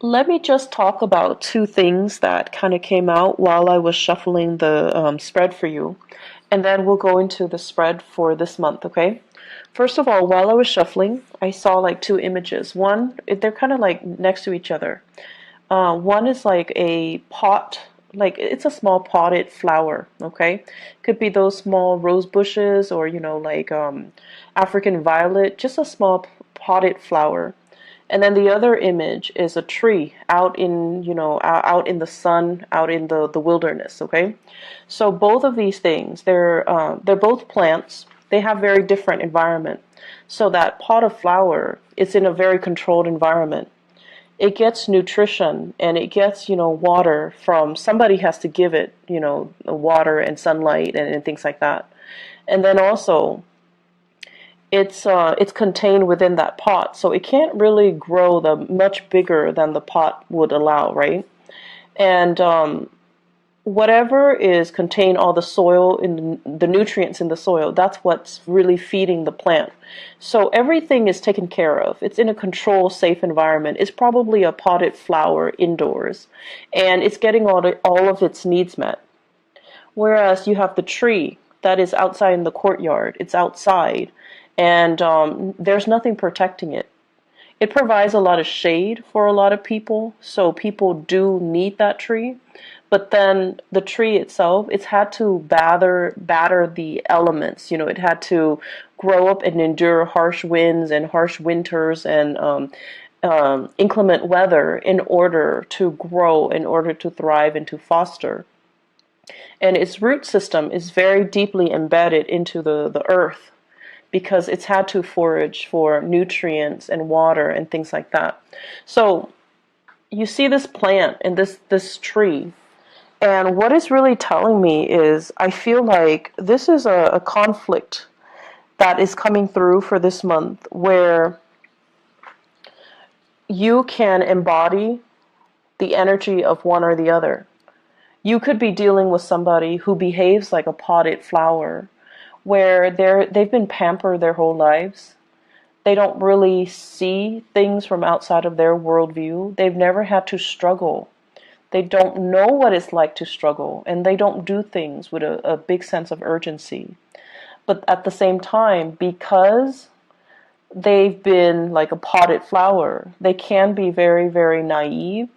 Let me just talk about two things that kind of came out while I was shuffling the spread for you, and then we'll go into the spread for this month, okay? First of all, while I was shuffling, I saw like two images. One, they're kind of like next to each other. One is like a pot, like it's a small potted flower, okay? Could be those small rose bushes or, like African violet, just a small potted flower. And then the other image is a tree out in, out in the sun, out in the wilderness, okay? So both of these things, they're both plants. They have very different environment. So that pot of flower is in a very controlled environment. It gets nutrition and it gets, water from somebody has to give it, water and sunlight and things like that. And then also it's contained within that pot, so it can't really grow the much bigger than the pot would allow, right? And whatever is contained, all the soil in the nutrients in the soil, that's what's really feeding the plant. So everything is taken care of. It's in a controlled, safe environment. It's probably a potted flower indoors, and it's getting all of its needs met. Whereas you have the tree that is outside in the courtyard. It's outside, and there's nothing protecting it. It provides a lot of shade for a lot of people, so people do need that tree. But then the tree itself, it's had to batter the elements. It had to grow up and endure harsh winds and harsh winters and inclement weather in order to grow, in order to thrive and to foster. And its root system is very deeply embedded into the earth because it's had to forage for nutrients and water and things like that. So you see this plant and this tree, and what it's really telling me is I feel like this is a conflict that is coming through for this month where you can embody the energy of one or the other. You could be dealing with somebody who behaves like a potted flower, where they've been pampered their whole lives. They don't really see things from outside of their worldview. They've never had to struggle. They don't know what it's like to struggle, and they don't do things with a big sense of urgency. But at the same time, because they've been like a potted flower, they can be very, very naive.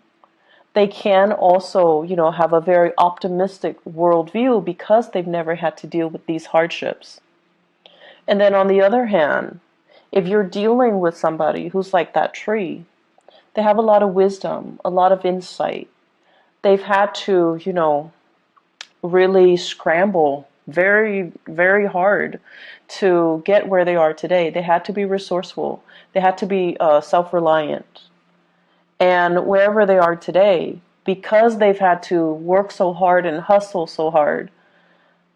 They can also, have a very optimistic worldview because they've never had to deal with these hardships. And then on the other hand, if you're dealing with somebody who's like that tree, they have a lot of wisdom, a lot of insight. They've had to, really scramble very, very hard to get where they are today. They had to be resourceful. They had to be self-reliant. And wherever they are today, because they've had to work so hard and hustle so hard,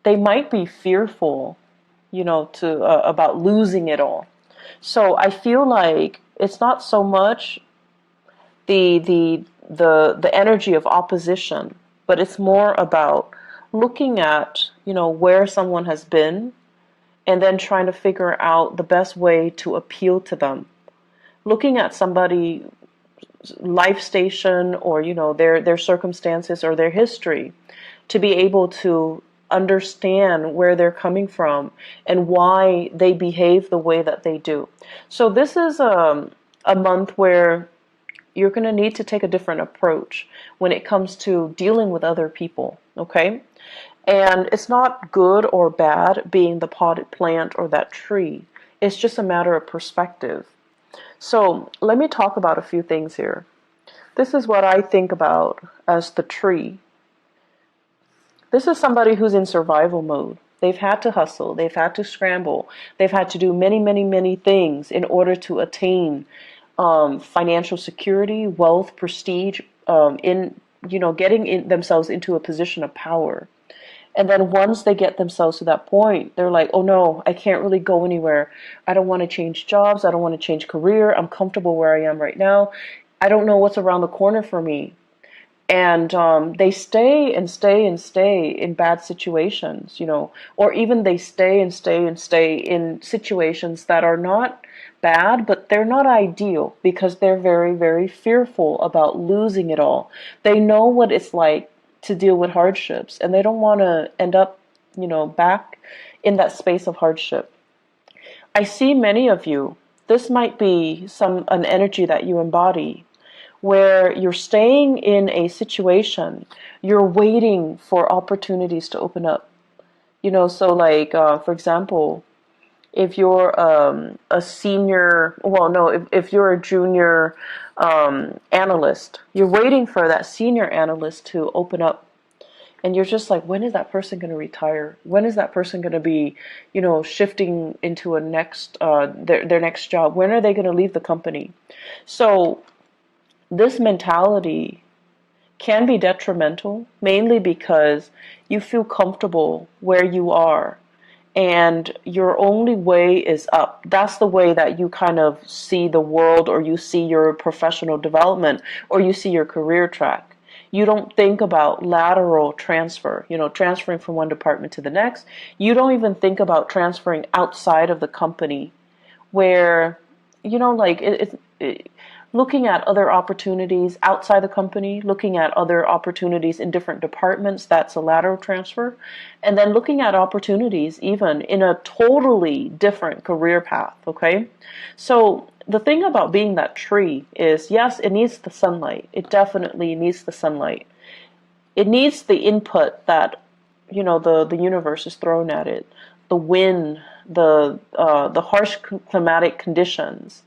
they might be fearful, to about losing it all. So I feel like it's not so much the energy of opposition, but it's more about looking at, where someone has been and then trying to figure out the best way to appeal to them. Looking at somebody life station or their circumstances or their history to be able to understand where they're coming from and why they behave the way that they do. So this is a month where you're going to need to take a different approach when it comes to dealing with other people, okay? And it's not good or bad being the potted plant or that tree. It's just a matter of perspective. So let me talk about a few things here. This is what I think about as the tree. This is somebody who's in survival mode. They've had to hustle. They've had to scramble. They've had to do many, many, many things in order to attain financial security, wealth, prestige, getting themselves into a position of power. And then once they get themselves to that point, they're like, oh no, I can't really go anywhere. I don't want to change jobs. I don't want to change career. I'm comfortable where I am right now. I don't know what's around the corner for me. And they stay and stay and stay in bad situations, or even they stay and stay and stay in situations that are not bad, but they're not ideal because they're very, very fearful about losing it all. They know what it's like to deal with hardships, and they don't want to end up, back in that space of hardship. I see many of you, this might be an energy that you embody, where you're staying in a situation, you're waiting for opportunities to open up. So like, for example, if you're a senior, well, no, if you're a junior analyst, you're waiting for that senior analyst to open up. And you're just like, when is that person going to retire? When is that person going to be, shifting into a next, their next job? When are they going to leave the company? So this mentality can be detrimental, mainly because you feel comfortable where you are and your only way is up. That's the way that you kind of see the world, or you see your professional development, or you see your career track. You don't think about lateral transfer, transferring from one department to the next. You don't even think about transferring outside of the company where, like looking at other opportunities outside the company, looking at other opportunities in different departments, that's a lateral transfer. And then looking at opportunities even in a totally different career path, okay? So the thing about being that tree is, yes, it needs the sunlight. It definitely needs the sunlight. It needs the input that, the universe is throwing at it. The wind, the harsh climatic conditions,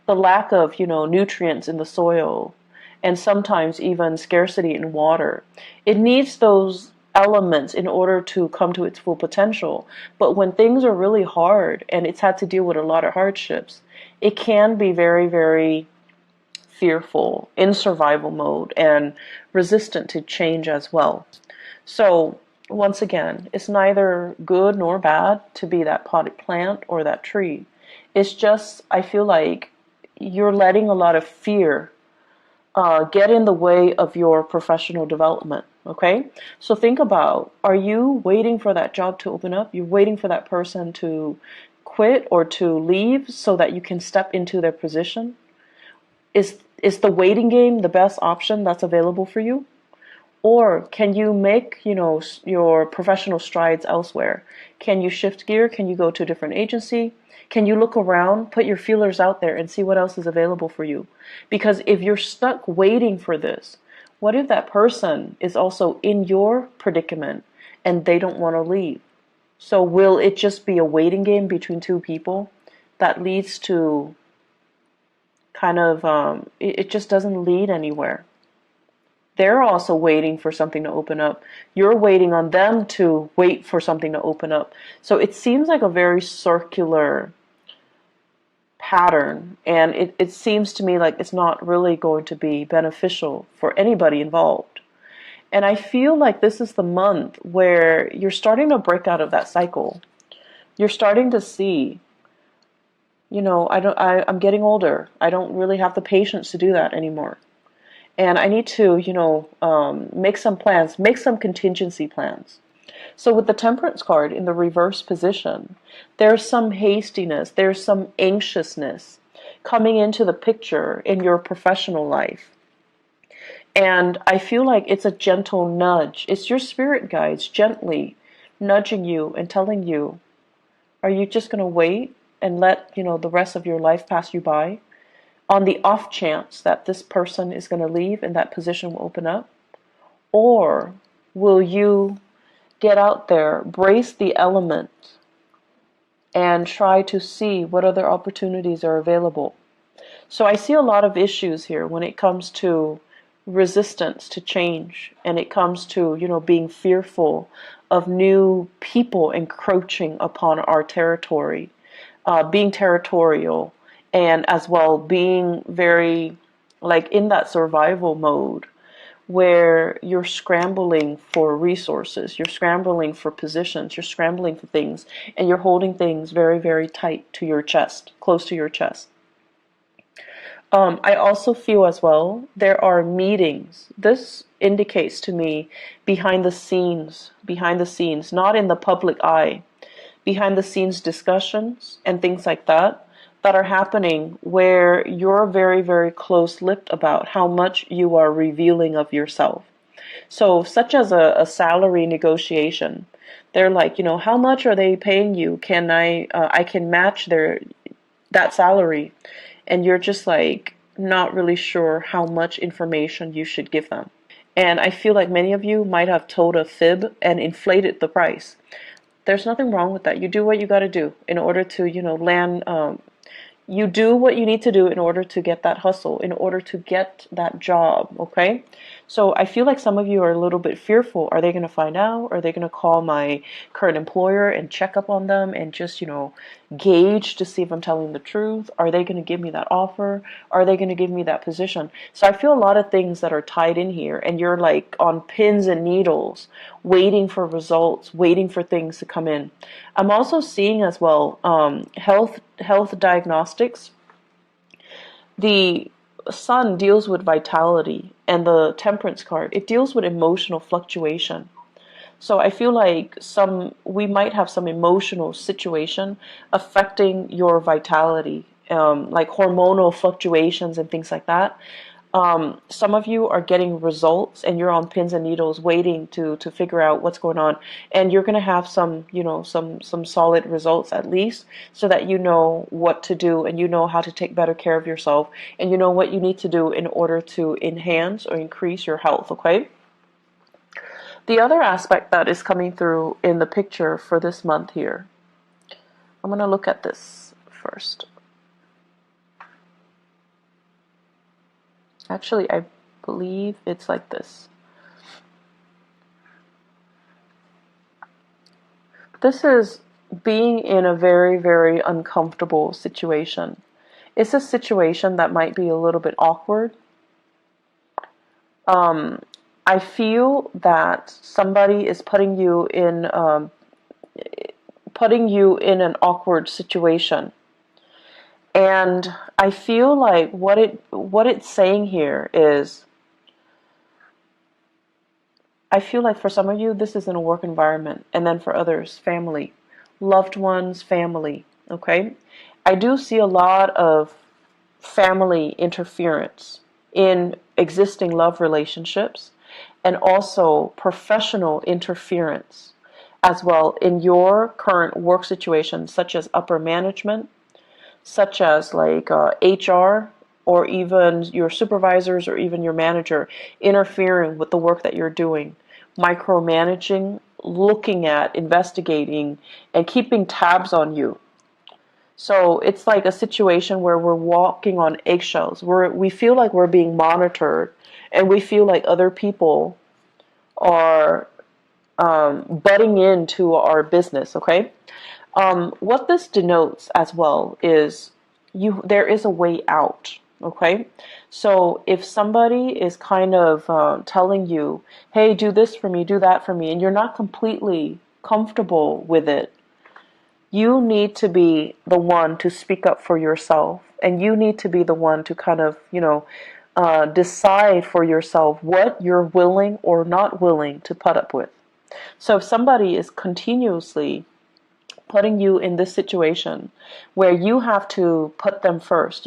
the lack of, nutrients in the soil, and sometimes even scarcity in water. It needs those elements in order to come to its full potential. But when things are really hard and it's had to deal with a lot of hardships, it can be very, very fearful, in survival mode, and resistant to change as well. So once again, it's neither good nor bad to be that potted plant or that tree. It's just, I feel like you're letting a lot of fear get in the way of your professional development, okay? So think about, are you waiting for that job to open up? You're waiting for that person to quit or to leave so that you can step into their position? Is the waiting game the best option that's available for you? Or can you make, your professional strides elsewhere? Can you shift gear? Can you go to a different agency? Can you look around, put your feelers out there and see what else is available for you? Because if you're stuck waiting for this, what if that person is also in your predicament and they don't want to leave? So will it just be a waiting game between two people that leads to kind of, it just doesn't lead anywhere? They're also waiting for something to open up. You're waiting on them to wait for something to open up. So it seems like a very circular pattern, and it seems to me like it's not really going to be beneficial for anybody involved. And I feel like this is the month where you're starting to break out of that cycle. You're starting to see, I'm getting older. I don't really have the patience to do that anymore. And I need to, make some plans, make some contingency plans. So with the Temperance card in the reverse position, there's some hastiness, there's some anxiousness coming into the picture in your professional life. And I feel like it's a gentle nudge. It's your spirit guides gently nudging you and telling you, are you just going to wait and let, the rest of your life pass you by on the off chance that this person is going to leave and that position will open up? Or will you get out there, brace the element, and try to see what other opportunities are available? So I see a lot of issues here when it comes to resistance to change, and it comes to, being fearful of new people encroaching upon our territory, being territorial, and as well being very, like, in that survival mode where you're scrambling for resources, you're scrambling for positions, you're scrambling for things, and you're holding things very, very tight to your chest, close to your chest. I also feel as well there are meetings. This indicates to me behind the scenes, not in the public eye, behind the scenes discussions and things like that that are happening where you're very, very close-lipped about how much you are revealing of yourself. So, such as a salary negotiation, they're like, how much are they paying you? Can I can match that salary, and you're just like not really sure how much information you should give them. And I feel like many of you might have told a fib and inflated the price. There's nothing wrong with that. You do what you got to do in order to, land. You do what you need to do in order to get that hustle, in order to get that job, okay? So I feel like some of you are a little bit fearful. Are they going to find out? Are they going to call my current employer and check up on them and just, gauge to see if I'm telling the truth? Are they going to give me that offer? Are they going to give me that position? So I feel a lot of things that are tied in here, and you're like on pins and needles, waiting for results, waiting for things to come in. I'm also seeing as well health diagnostics. The sun deals with vitality, and the temperance card, it deals with emotional fluctuation. So I feel like we might have some emotional situation affecting your vitality, like hormonal fluctuations and things like that. Some of you are getting results and you're on pins and needles waiting to figure out what's going on, and you're going to have some solid results at least, so that you know what to do and you know how to take better care of yourself, and you know what you need to do in order to enhance or increase your health, okay? The other aspect that is coming through in the picture for this month here, I'm going to look at this first. Actually, I believe it's like this. This is being in a very, very uncomfortable situation. It's a situation that might be a little bit awkward. I feel that somebody is putting you in an awkward situation. And I feel like what it's saying here is, I feel like for some of you, this is in a work environment, and then for others, family, loved ones, family, okay? I do see a lot of family interference in existing love relationships, and also professional interference as well in your current work situation, such as upper management, such as like HR, or even your supervisors or even your manager interfering with the work that you're doing, micromanaging, looking at, investigating, and keeping tabs on you. So it's like a situation where we're walking on eggshells. We feel like we're being monitored, and we feel like other people are butting into our business, okay? What this denotes as well is there is a way out, okay? So if somebody is kind of telling you, hey, do this for me, do that for me, and you're not completely comfortable with it, you need to be the one to speak up for yourself, and you need to be the one to kind of, decide for yourself what you're willing or not willing to put up with. So if somebody is continuously putting you in this situation where you have to put them first,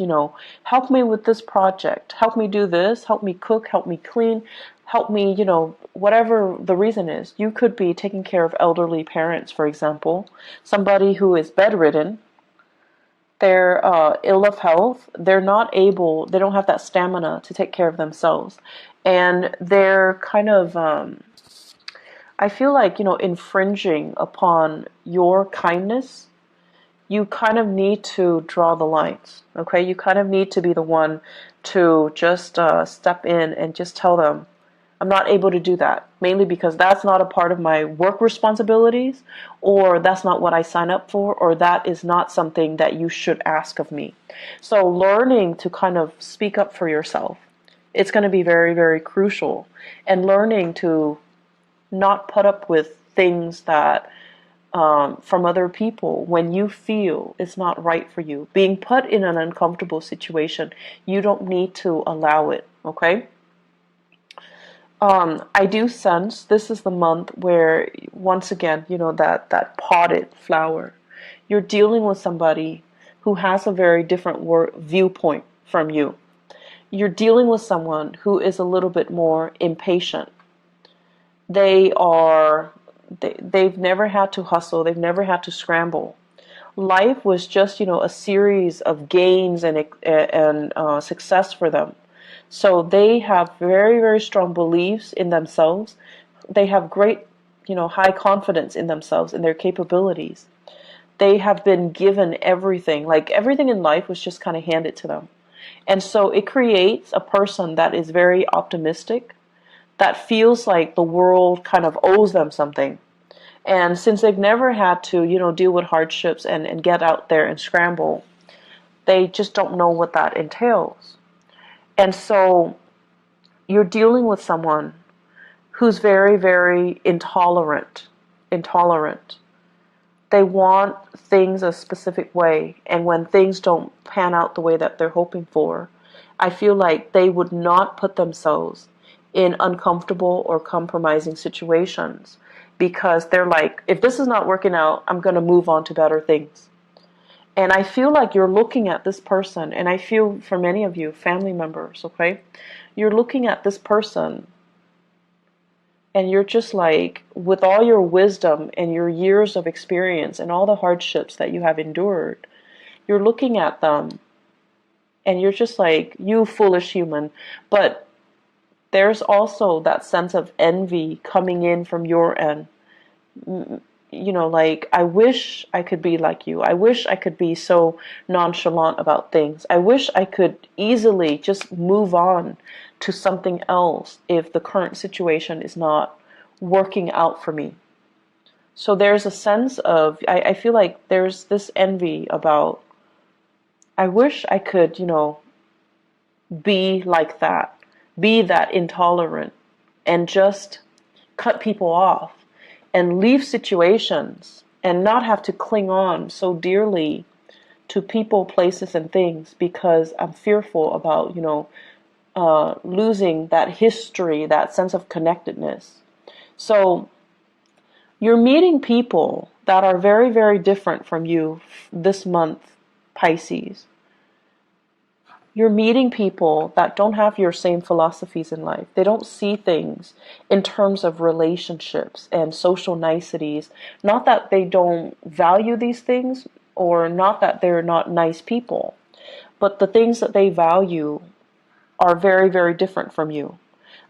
help me with this project, help me do this, help me cook, help me clean, help me, whatever the reason is. You could be taking care of elderly parents, for example, somebody who is bedridden, they're ill of health, they don't have that stamina to take care of themselves, and they're kind of I feel like, infringing upon your kindness. You kind of need to draw the lines, okay? You kind of need to be the one to just step in and just tell them, I'm not able to do that, mainly because that's not a part of my work responsibilities, or that's not what I sign up for, or that is not something that you should ask of me. So learning to kind of speak up for yourself, it's going to be very, very crucial. And learning to not put up with things that from other people when you feel it's not right for you. Being put in an uncomfortable situation, you don't need to allow it, okay? I do sense this is the month where, once again, that potted flower, you're dealing with somebody who has a very different viewpoint from you. You're dealing with someone who is a little bit more impatient. They are, they've never had to hustle. They've never had to scramble. Life was just, a series of gains and success for them. So they have very, very strong beliefs in themselves. They have great, high confidence in themselves, in their capabilities. They have been given everything. Like everything in life was just kind of handed to them. And so it creates a person that is very optimistic, that feels like the world kind of owes them something. And since they've never had to, deal with hardships and get out there and scramble, they just don't know what that entails. And so you're dealing with someone who's very, very intolerant. Intolerant. They want things a specific way, and when things don't pan out the way that they're hoping for, I feel like they would not put themselves in uncomfortable or compromising situations, because they're like, if this is not working out, I'm going to move on to better things. And I feel like you're looking at this person, and I feel for many of you, family members, okay? You're looking at this person, and you're just like, with all your wisdom and your years of experience and all the hardships that you have endured, you're looking at them, and you're just like, you foolish human. But there's also that sense of envy coming in from your end. Like, I wish I could be like you. I wish I could be so nonchalant about things. I wish I could easily just move on to something else if the current situation is not working out for me. So there's a sense of, I feel like there's this envy about, I wish I could, be like that, be that intolerant, and just cut people off and leave situations and not have to cling on so dearly to people, places, and things, because I'm fearful about, losing that history, that sense of connectedness. So you're meeting people that are very, very different from you this month, Pisces. You're meeting people that don't have your same philosophies in life. They don't see things in terms of relationships and social niceties. Not that they don't value these things, or not that they're not nice people, but the things that they value are very, very different from you.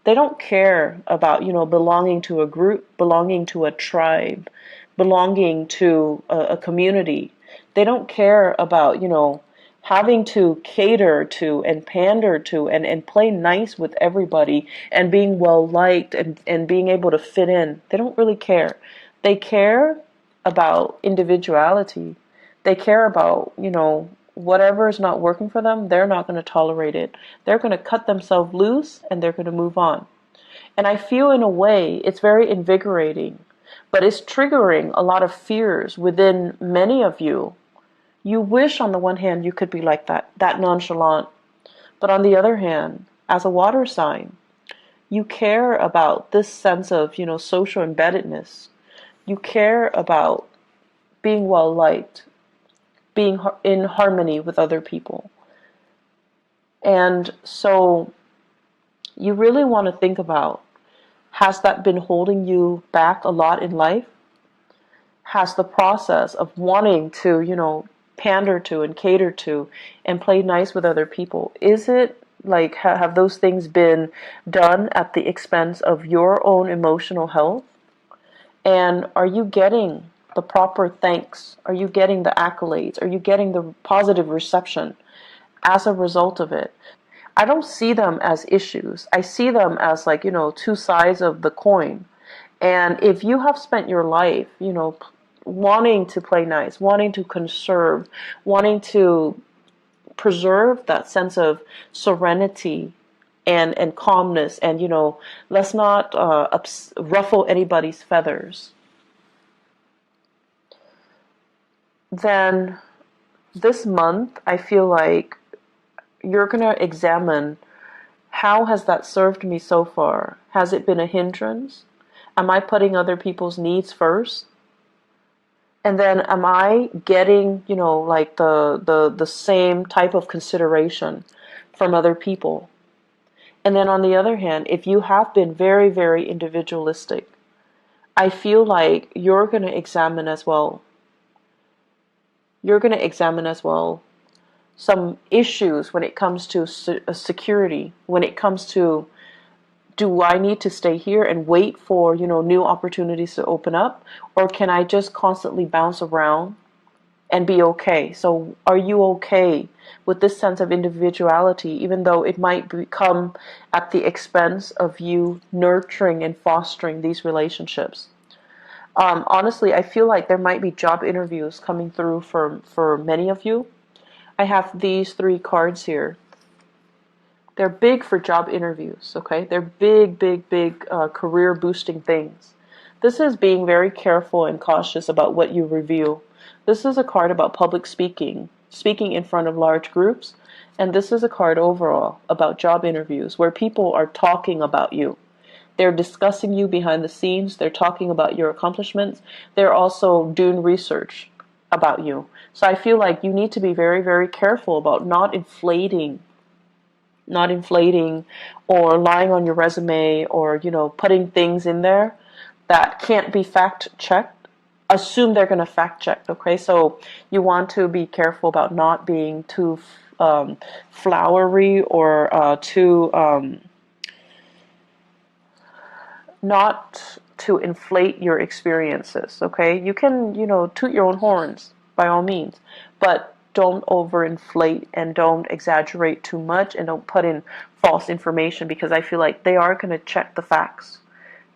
They don't care about, belonging to a group, belonging to a tribe, belonging to a community. They don't care about, having to cater to and pander to and play nice with everybody and being well liked and being able to fit in. They don't really care. They care about individuality. They care about, whatever is not working for them, they're not going to tolerate it. They're going to cut themselves loose and they're going to move on. And I feel, in a way, it's very invigorating, but it's triggering a lot of fears within many of you. You wish, on the one hand, you could be like that nonchalant. But on the other hand, as a water sign, you care about this sense of, social embeddedness. You care about being well liked, being in harmony with other people. And so you really want to think about, has that been holding you back a lot in life? Has the process of wanting to, pander to and cater to and play nice with other people, is it like, have those things been done at the expense of your own emotional health? And are you getting the proper thanks? Are you getting the accolades? Are you getting the positive reception as a result of it? I don't see them as issues. I see them as, like, two sides of the coin. And if you have spent your life, wanting to play nice, wanting to conserve, wanting to preserve that sense of serenity and calmness, and, let's not ruffle anybody's feathers, then this month I feel like you're going to examine, How has that served me so far? Has it been a hindrance? Am I putting other people's needs first? And then am I getting, like the same type of consideration from other people? And then on the other hand, if you have been very, very individualistic, I feel like you're going to examine as well. You're going to examine as well some issues when it comes to security, when it comes to, do I need to stay here and wait for, new opportunities to open up? Or can I just constantly bounce around and be okay? So are you okay with this sense of individuality, even though it might come at the expense of you nurturing and fostering these relationships? Honestly, I feel like there might be job interviews coming through for many of you. I have these 3 cards here. They're big for job interviews, okay? They're big, big, big career boosting things. This is being very careful and cautious about what you reveal. This is a card about public speaking, speaking in front of large groups. And this is a card overall about job interviews where people are talking about you. They're discussing you behind the scenes. They're talking about your accomplishments. They're also doing research about you. So I feel like you need to be very, very careful about not inflating or lying on your resume or, putting things in there that can't be fact checked. Assume they're going to fact check, okay? So you want to be careful about not being too flowery or too not to inflate your experiences, okay? You can, toot your own horns by all means, but don't overinflate and don't exaggerate too much and don't put in false information, because I feel like they are going to check the facts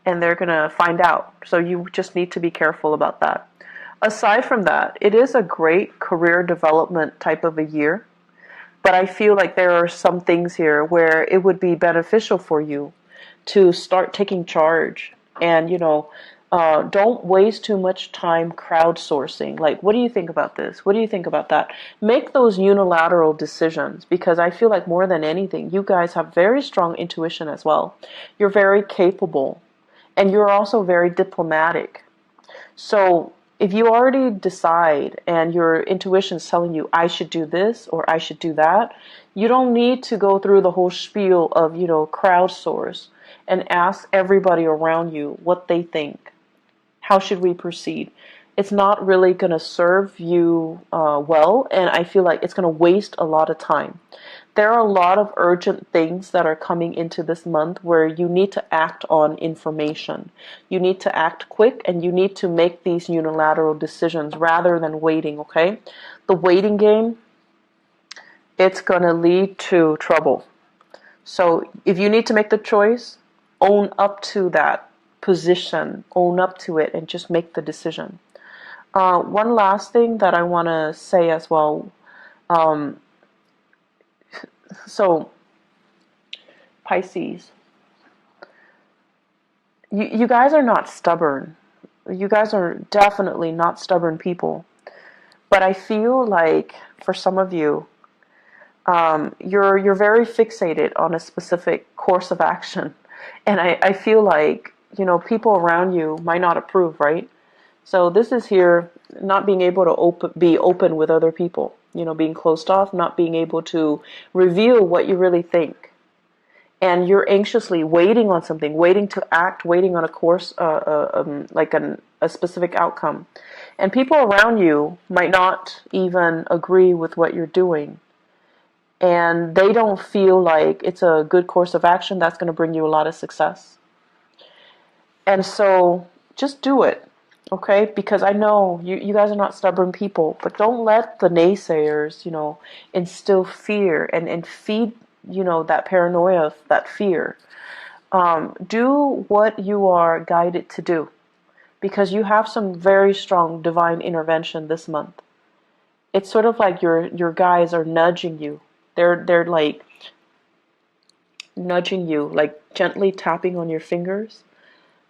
and they're going to find out. So you just need to be careful about that. Aside from that, it is a great career development type of a year, but I feel like there are some things here where it would be beneficial for you to start taking charge and, don't waste too much time crowdsourcing. Like, what do you think about this? What do you think about that? Make those unilateral decisions, because I feel like more than anything, you guys have very strong intuition as well. You're very capable and you're also very diplomatic. So if you already decide and your intuition is telling you, I should do this or I should do that, you don't need to go through the whole spiel of, crowdsource and ask everybody around you what they think. How should we proceed? It's not really going to serve you well, and I feel like it's going to waste a lot of time. There are a lot of urgent things that are coming into this month where you need to act on information. You need to act quick and you need to make these unilateral decisions rather than waiting, okay? The waiting game, it's going to lead to trouble. So if you need to make the choice, own up to that position, own up to it, and just make the decision. One last thing that I want to say as well. So, Pisces, you guys are not stubborn. You guys are definitely not stubborn people. But I feel like for some of you, you're very fixated on a specific course of action. And I feel like, people around you might not approve, right? So this is here, not being able to be open with other people, being closed off, not being able to reveal what you really think. And you're anxiously waiting on something, waiting to act, waiting on a course, like a specific outcome. And people around you might not even agree with what you're doing. And they don't feel like it's a good course of action that's going to bring you a lot of success. And so just do it. Okay, because I know you guys are not stubborn people, but don't let the naysayers, instill fear and feed, that paranoia, that fear. Do what you are guided to do, because you have some very strong divine intervention this month. It's sort of like your guides are nudging you. They're like nudging you, like gently tapping on your fingers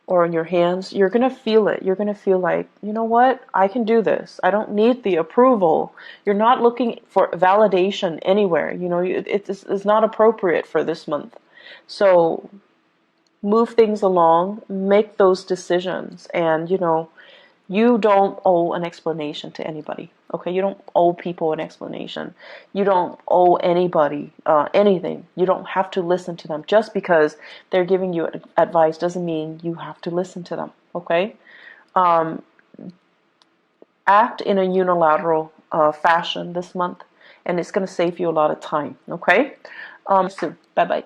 or on your hands. You're going to feel it. You're going to feel like, you know what? I can do this. I don't need the approval. You're not looking for validation anywhere. It's not appropriate for this month. So move things along, make those decisions, and you don't owe an explanation to anybody. Okay, you don't owe people an explanation. You don't owe anybody anything. You don't have to listen to them. Just because they're giving you advice doesn't mean you have to listen to them. Okay, act in a unilateral fashion this month, and it's going to save you a lot of time. Okay, soon. Bye bye.